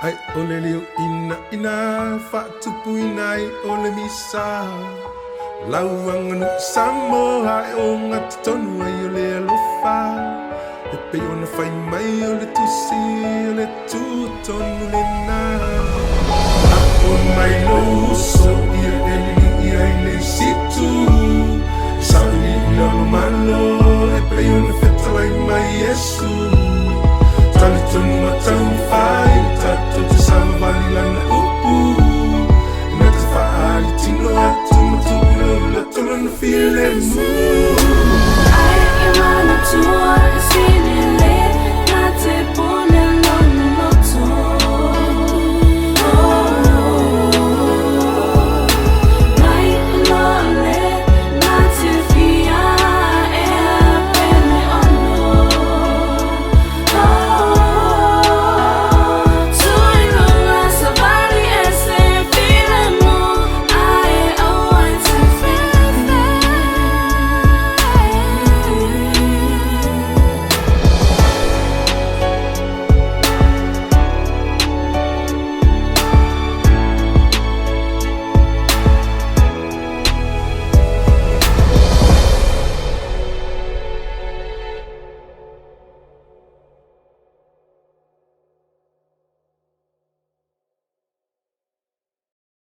Ai ole leo ina fatupu ina ai ole misa Lauanga no samo ai o ngati tonu ai ole alofa E pe ona fai mai ole tusi ole tu tonu le na Ako mai no uso ia elili ia ile situ Sauni no malo e pe ona fetalai mai Yesu Tali tonu matau fai Tato te sama vali lana upu Nata faali tino atu matu Ula tolo na file mu